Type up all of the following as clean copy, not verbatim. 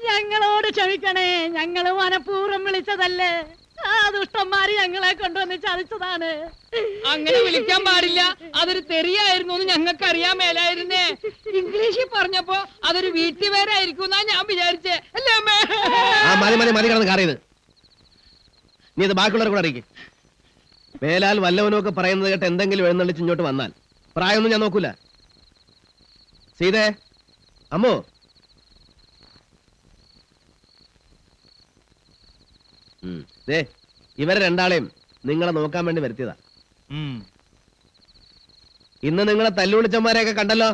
ഞങ്ങളോട് ക്ഷമിക്കണേ, ഞങ്ങള് മനഃപൂർവ്വം വിളിച്ചതല്ലേ. ആ ദുഷ്ടന്മാര് ഞങ്ങളെ കൊണ്ടുവന്ന് ചതിച്ചതാണ്. അങ്ങനെ വിളിക്കാൻ പാടില്ല, അതൊരു തെറിയായിരുന്നു എന്ന് ഞങ്ങൾക്ക് അറിയാൻ മേലായിരുന്നേ. ഇംഗ്ലീഷിൽ പറഞ്ഞപ്പോ അതൊരു വീട്ടുപേരായിരിക്കും എന്നാ ഞാൻ വിചാരിച്ചേ. അല്ലേ അമ്മേ? നീ ഇത് ബാക്കിയുള്ളവർ കൂടെ അറിയിക്കും. മേലാൽ വല്ലവനൊക്കെ പറയുന്നത് കേട്ട് എന്തെങ്കിലും എഴുന്നള്ളിച്ച് ഇങ്ങോട്ട് വന്നാൽ പ്രായമൊന്നും ഞാൻ നോക്കൂല. സീതേ, അമ്മോ, ദേ ഇവരെ രണ്ടാളെയും നിങ്ങളെ നോക്കാൻ വേണ്ടി വരുത്തിയതാ. ഇന്ന് നിങ്ങളെ തല്ലുവിളിച്ചന്മാരെയൊക്കെ കണ്ടല്ലോ,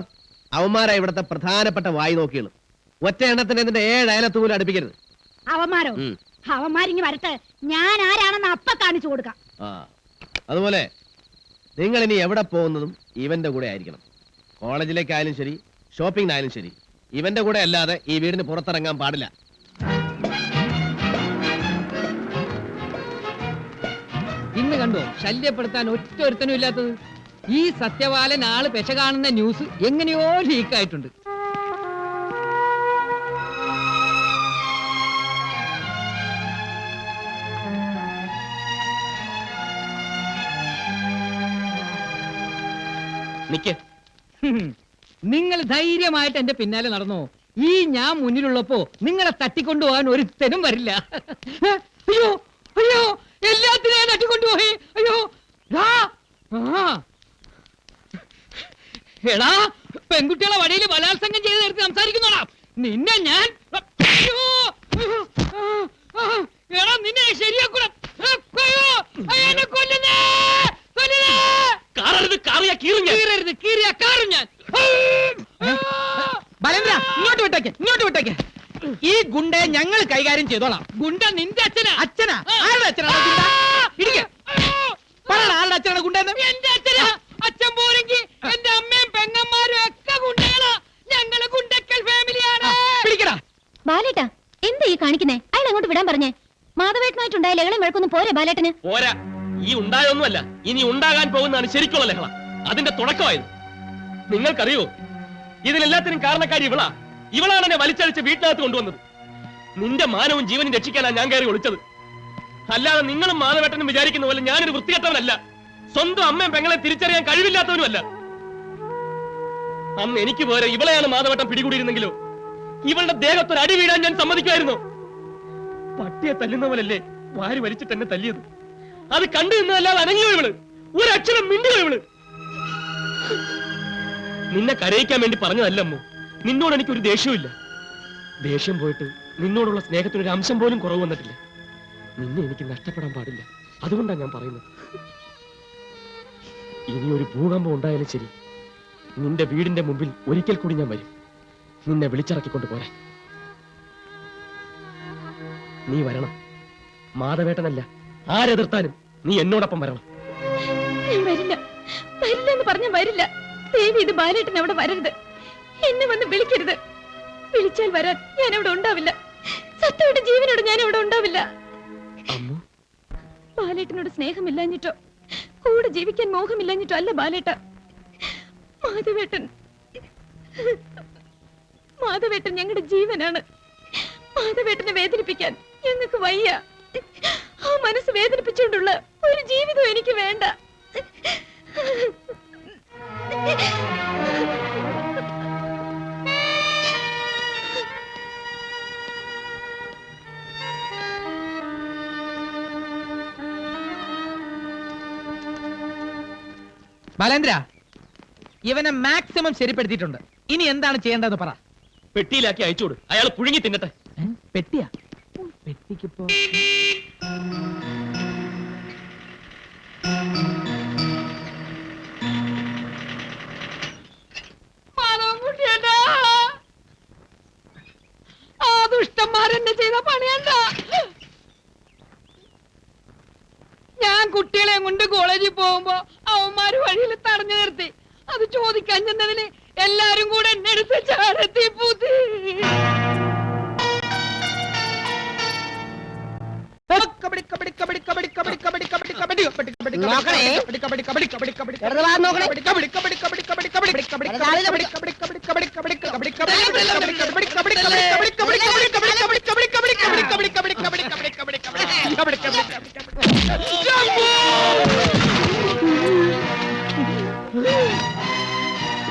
അവന്മാരാ ഇവിടത്തെ പ്രധാനപ്പെട്ട വായി നോക്കിയുള്ളൂ. ഒറ്റ എണ്ണത്തിന് ഇതിന്റെ 7 അയലത്ത് പോലും അടുപ്പിക്കരുത്. അവന്മാരോ? അവന്മാരിങ്ങി വരട്ടെ, ഞാൻ ആരാണെന്ന് അപ്പ കാണിച്ചു കൊടുക്കാം. അതുപോലെ നിങ്ങൾ ഇനി എവിടെ പോകുന്നതും ഇവന്റെ കൂടെ ആയിരിക്കണം. കോളേജിലേക്കായാലും ശരി, ഷോപ്പിംഗിനായാലും ശരി, ഇവന്റെ കൂടെ അല്ലാതെ ഈ വീടിന് പുറത്തിറങ്ങാൻ പാടില്ല. ഇന്ന് കണ്ടോ ശല്യപ്പെടുത്താൻ ഒറ്റ ഒരുത്തനും ഇല്ലാത്തത്? ഈ സത്യവാലൻ ആള് പെശ കാണുന്ന ന്യൂസ് എങ്ങനെയോ ലീക്കായിട്ടുണ്ട്. നിങ്ങൾ ധൈര്യമായിട്ട് എന്റെ പിന്നാലെ നടന്നോ. ഈ ഞാൻ മുന്നിലുള്ളപ്പോ നിങ്ങളെ തട്ടിക്കൊണ്ടുപോകാൻ ഒരുത്തനും വരില്ല. അയ്യോ അയ്യോ, എല്ലാത്തിനെയും തട്ടിക്കൊണ്ടുപോയി. അയ്യോ എടാ, പെൺകുട്ടികളെ വഴിയിൽ ബലാത്സംഗം ചെയ്ത് നേരത്തെ സംസാരിക്കുന്നോടാ നിന്നെ ഞാൻ. എടാ നിന്നെ ശരിയാക്കൂടാ. ബലേന്ദ്ര, ഇങ്ങോട്ട് വിട്ടേക്ക്, ഇങ്ങോട്ട് വിട്ടേക്ക്. ഈ ഗുണ്ടയെ ഞങ്ങൾ കൈകാര്യം ചെയ്തോളാം. ഗുണ്ട നിന്റെ അച്ഛനാ? അച്ഛനാ? ആരുടെ അച്ഛനാണ് ഗുണ്ട? ഇടിക്ക്. പറയടാ, ആരുടെ അച്ഛനാണ് ഗുണ്ടെന്ന്? എന്റെ അച്ഛനാ. അച്ഛൻ പോരെങ്കിൽ എന്റെ അമ്മയും പെങ്ങന്മാരും ഒക്കെ ഗുണ്ടകളാ. ഞങ്ങള് ഗുണ്ടക്കൽ ഫാമിലിയാണ്. പിടിക്കടാ. ബാലേട്ടാ, എന്താ ഈ കാണിക്കുന്നേ? അയാൾ അങ്ങോട്ട് വിടാൻ പറഞ്ഞേ. മാധവേട്ടനായിട്ടുണ്ടായ ലഹളം വഴക്കൊന്നും പോരെ ബാലേട്ടന്? പോരാ. ഈ ഉണ്ടായൊന്നുമല്ല, ഇനി ഉണ്ടാകാൻ പോകുന്നതാണ് ശരിക്കുള്ള ലഹള. അതിന്റെ തുടക്കമായത്. നിങ്ങൾക്കറിയോ, ഇതിനെല്ലാത്തിനും കാരണക്കാരി ഇവളാണ് എന്നെ വലിച്ചടിച്ച് വീട്ടിനകത്ത് കൊണ്ടുവന്നത്. നിന്റെ മാനവും ജീവനും രക്ഷിക്കാനാണ് ഞാൻ കയറി ഒളിച്ചത്. അല്ലാതെ നിങ്ങളും മാധവേട്ടനും വിചാരിക്കുന്ന പോലെ ഞാനൊരു വൃത്തികെട്ടവനല്ല. സ്വന്തം അമ്മയും പെങ്ങളെ തിരിച്ചറിയാൻ കഴിവില്ലാത്തവനുമല്ല. അന്ന് എനിക്ക് പോരെ ഇവളെയാണ് മാധവേട്ടൻ പിടികൂടിയിരുന്നെങ്കിലോ ഇവളുടെ ദേഹത്തൊരു അടി വീഴാൻ ഞാൻ സമ്മതിക്കുമായിരുന്നു. പട്ടിയെ തല്ലുന്ന പോലല്ലേ വാരി വലിച്ചിട്ട് എന്നെ തല്ലിയത്. അത് കണ്ടു നിന്നതല്ലാതെ അനങ്ങിയോ ഇവള്? ഒരക്ഷരം മിണ്ടിയോ ഇവള്? നിന്നെ കരയിക്കാൻ വേണ്ടി പറഞ്ഞതല്ലമ്മോ. നിന്നോട് എനിക്കൊരു ദേഷ്യമില്ല. ദേഷ്യം പോയിട്ട് നിന്നോടുള്ള സ്നേഹത്തിനൊരു അംശം പോലും കുറവ് വന്നിട്ടില്ല. നിന്നെ എനിക്ക് നഷ്ടപ്പെടാൻ പാടില്ല. അതുകൊണ്ടാണ് ഞാൻ പറയുന്നത്. ഇനി ഒരു ഭൂകമ്പം ഉണ്ടായാലും ശരി, നിന്റെ വീടിന്റെ മുമ്പിൽ ഒരിക്കൽ കൂടി ഞാൻ വരും, നിന്നെ വിളിച്ചിറക്കിക്കൊണ്ട് പോരാൻ. നീ വരണം. മാധവേട്ടനല്ല, ആരെതിർത്താലും നീ എന്നോടൊപ്പം വരണം. വരില്ല, വരില്ലെന്ന് പറഞ്ഞ വരില്ല. ദേവി, ഇത് ബാലേട്ടൻ അവിടെ വരരുത്. എന്നെ വന്ന് വിളിക്കരുത്. വിളിച്ചാൽ വരാൻ ഞാൻ അവിടെ ഉണ്ടാവില്ല. സത്യയുടെ ജീവനോട് ഞാൻ അവിടെ ഉണ്ടാവില്ല. ബാലേട്ടനോട് സ്നേഹമില്ലാഞ്ഞിട്ടോ കൂടെ ജീവിക്കാൻ മോഹമില്ലാഞ്ഞിട്ടോ അല്ല ബാലേട്ട. മാധവേട്ടൻ ഞങ്ങളുടെ ജീവനാണ്. മാധവേട്ടനെ വേദനിപ്പിക്കാൻ ഞങ്ങൾക്ക് വയ്യ. ആ മനസ്സ് വേദനിപ്പിച്ചുകൊണ്ടുള്ള ഒരു ജീവിതം എനിക്ക് വേണ്ട. ബാലേന്ദ്ര, ഇവനെ മാക്സിമം ശരിപ്പെടുത്തിയിട്ടുണ്ട്. ഇനി എന്താണ് ചെയ്യേണ്ടതെന്ന് പറ. പെട്ടിയിലാക്കി അയച്ചോട്. അയാൾ പുഴുങ്ങി തിന്നട്ടെ. പെട്ടിയാ? പെട്ടിക്കിപ്പോ ആ ദുഷ്ടന്മാരെന്നെ ചെയ്ത പണിയണ്ട. ഞാൻ കുട്ടികളെ കൊണ്ട് കോളേജിൽ പോകുമ്പോ അവന്മാര് വഴിയിൽ തടഞ്ഞു നിർത്തി. അത് ചോദിക്കാൻ ചെന്നതിന് എല്ലാരും കൂടെ എന്നെ എടുത്ത് ചാടത്തി പൂത്തി. കബഡി കബഡി കബഡി കബഡി കബഡി കബഡി കബഡി കബഡി നോക്കണേ. വെറുതെ വാ നോക്കണേ.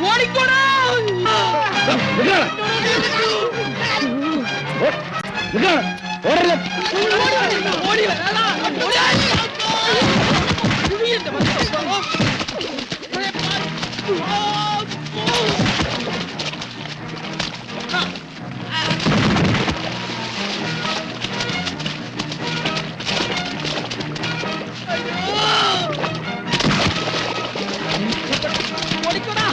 ഓടിക്കോടാ. ഓടി വരാടാ. ഓടിക്കോടാ.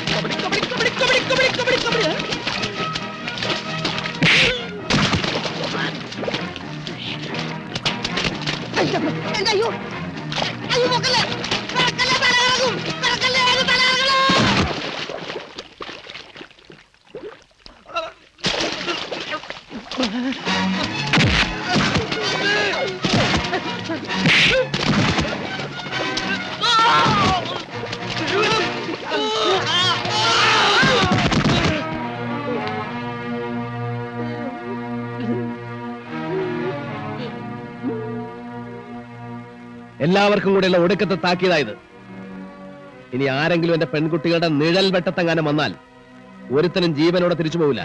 അയ്യോ അയ്യോ നോക്കല്ലേ നടക്കല്ലേ തലകറങ്ങും നടക്കല്ലേ അത് തലകറങ്ങലോ എല്ലാവർക്കും കൂടെയുള്ള ഒടുക്കത്തെ താക്കീതായത്. ഇനി ആരെങ്കിലും എന്റെ പെൺകുട്ടികളുടെ നിഴൽ വെട്ടത്തെങ്ങാനും വന്നാൽ ഒരുത്തനും ജീവനോടെ തിരിച്ചു പോവില്ല.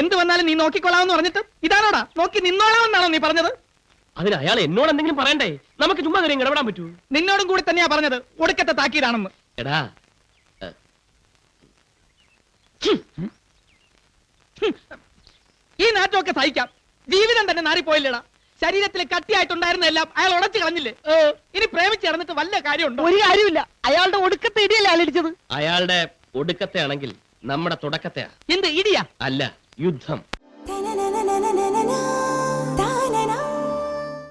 എന്ത് വന്നാലും നീ നോക്കിക്കൊള്ളാമെന്ന് പറഞ്ഞിട്ട് ഇതാണോടാ നോക്കി നിന്നോളാമെന്നാണോ നീ പറഞ്ഞത്? അതിന് അയാൾ എന്നോട് എന്തെങ്കിലും പറയണ്ടേ? നമുക്ക് ചുമ്മാ കാര്യം ഇടപെടാൻ പറ്റൂ? നിന്നോടും കൂടി തന്നെയാ പറഞ്ഞത് ഒടുക്കത്തെ താക്കീതാണെന്ന്. എടാ ഈ നാറ്റമൊക്കെ സഹിക്കാം, ജീവിതം തന്നെ നാറിപ്പോയില്ലടാ. ശരീരത്തിൽ കട്ടിയായിട്ടുണ്ടായിരുന്ന എല്ലാം അയാൾ ഉടച്ചു കളഞ്ഞില്ലേ? ഇനി പ്രേമിച്ച് നടന്നിട്ട് വല്ല കാര്യമുണ്ടോ? ഒരു കാര്യമില്ല. അയാളുടെ ഒടുക്കത്തെ ഇടിയല്ലേ അയാളടിച്ചത്. അയാളുടെ ഒടുക്കത്തെ ആണെങ്കിൽ നമ്മുടെ തുടക്കത്തെയാ. എന്ത് ഇടിയാ? അല്ല, യുദ്ധം.